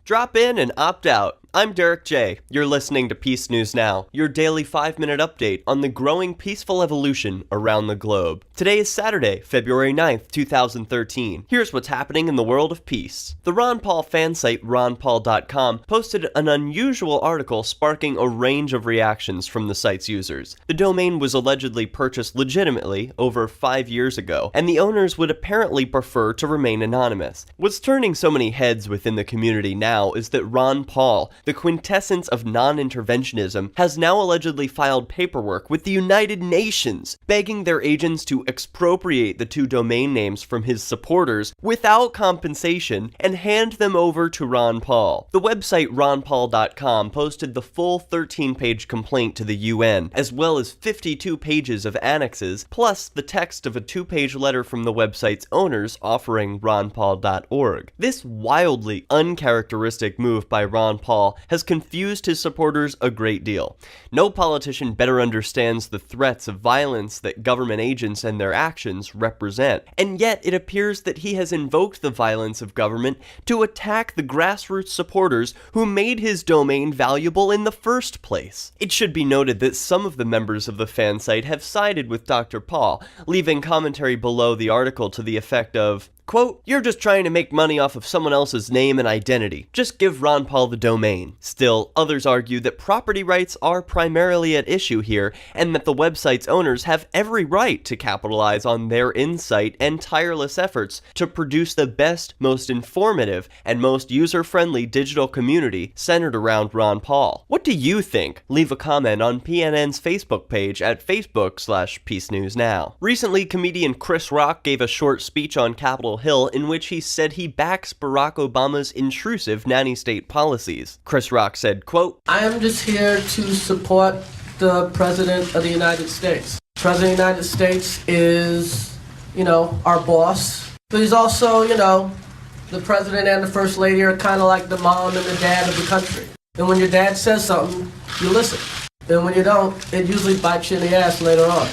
Drop in and opt out. I'm Derek J. You're listening to Peace News Now, your daily 5-minute update on the growing peaceful evolution around the globe. Today is Saturday, February 9th, 2013. Here's what's happening in the world of peace. The Ron Paul fan site ronpaul.com posted an unusual article sparking a range of reactions from the site's users. The domain was allegedly purchased legitimately over 5 years ago, and the owners would apparently prefer to remain anonymous. What's turning so many heads within the community now is that Ron Paul, the quintessence of non-interventionism, has now allegedly filed paperwork with the United Nations, begging their agents to expropriate the two domain names from his supporters without compensation and hand them over to Ron Paul. The website ronpaul.com posted the full 13-page complaint to the UN, as well as 52 pages of annexes, plus the text of a 2-page letter from the website's owners offering ronpaul.org. This wildly uncharacteristic move by Ron Paul has confused his supporters a great deal. No politician better understands the threats of violence that government agents and their actions represent, and yet it appears that he has invoked the violence of government to attack the grassroots supporters who made his domain valuable in the first place. It should be noted that some of the members of the fan site have sided with Dr. Paul, leaving commentary below the article to the effect of, quote, "You're just trying to make money off of someone else's name and identity. Just give Ron Paul the domain." Still, others argue that property rights are primarily at issue here, and that the website's owners have every right to capitalize on their insight and tireless efforts to produce the best, most informative, and most user-friendly digital community centered around Ron Paul. What do you think? Leave a comment on PNN's Facebook page at Facebook/PeaceNewsNow. Recently, comedian Chris Rock gave a short speech on Capitol Hill in which he said he backs Barack Obama's intrusive nanny state policies. Chris Rock said, quote, "I am just here to support the President of the United States. The President of the United States is, our boss. But he's also, the President and the First Lady are kind of like the mom and the dad of the country. And when your dad says something, you listen. And when you don't, it usually bites you in the ass later on."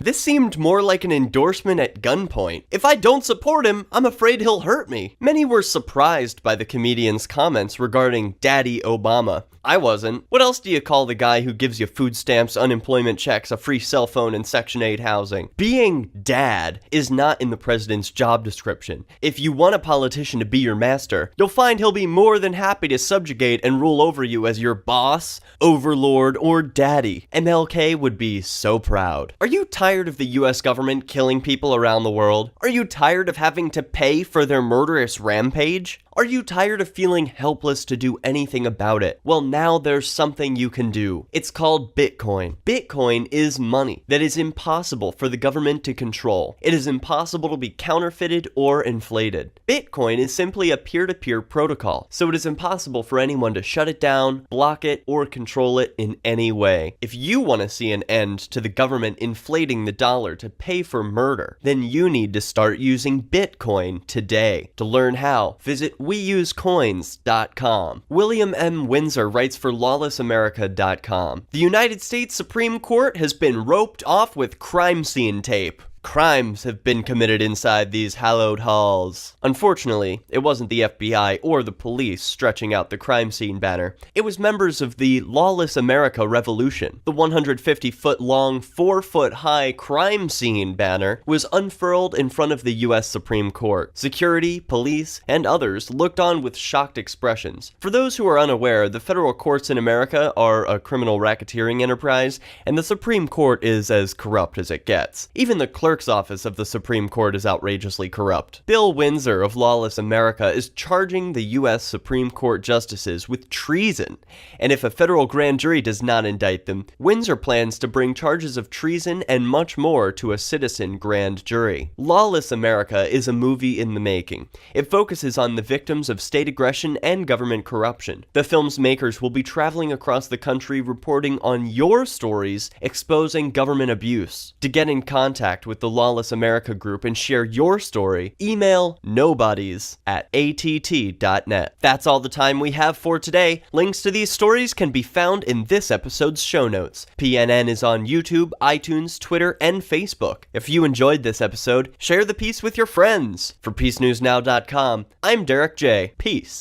This seemed more like an endorsement at gunpoint. If I don't support him, I'm afraid he'll hurt me. Many were surprised by the comedian's comments regarding Daddy Obama. I wasn't. What else do you call the guy who gives you food stamps, unemployment checks, a free cell phone, and Section 8 housing? Being dad is not in the president's job description. If you want a politician to be your master, you'll find he'll be more than happy to subjugate and rule over you as your boss, overlord, or daddy. MLK would be so proud. Are you tired of the US government killing people around the world? Are you tired of having to pay for their murderous rampage? Are you tired of feeling helpless to do anything about it? Well, now there's something you can do. It's called Bitcoin. Bitcoin is money that is impossible for the government to control. It is impossible to be counterfeited or inflated. Bitcoin is simply a peer-to-peer protocol, so it is impossible for anyone to shut it down, block it, or control it in any way. If you want to see an end to the government inflating the dollar to pay for murder, then you need to start using Bitcoin today. To learn how, visit WeUseCoins.com. William M. Windsor writes for LawlessAmerica.com. The United States Supreme Court has been roped off with crime scene tape. Crimes have been committed inside these hallowed halls. Unfortunately, it wasn't the FBI or the police stretching out the crime scene banner. It was members of the Lawless America revolution. The 150-foot-long, 4-foot-high crime scene banner was unfurled in front of the U.S. Supreme Court. Security, police, and others looked on with shocked expressions. For those who are unaware, the federal courts in America are a criminal racketeering enterprise, and the Supreme Court is as corrupt as it gets. Even the clerk's office of the Supreme Court is outrageously corrupt. Bill Windsor of Lawless America is charging the U.S. Supreme Court justices with treason, and if a federal grand jury does not indict them, Windsor plans to bring charges of treason and much more to a citizen grand jury. Lawless America is a movie in the making. It focuses on the victims of state aggression and government corruption. The film's makers will be traveling across the country reporting on your stories exposing government abuse. To get in contact with the Lawless America group and share your story, email nobodies@att.net. That's all the time we have for today. Links to these stories can be found in this episode's show notes. PNN is on YouTube, iTunes, Twitter, and Facebook. If you enjoyed this episode, share the piece with your friends. For PeaceNewsNow.com, I'm Derek J. Peace.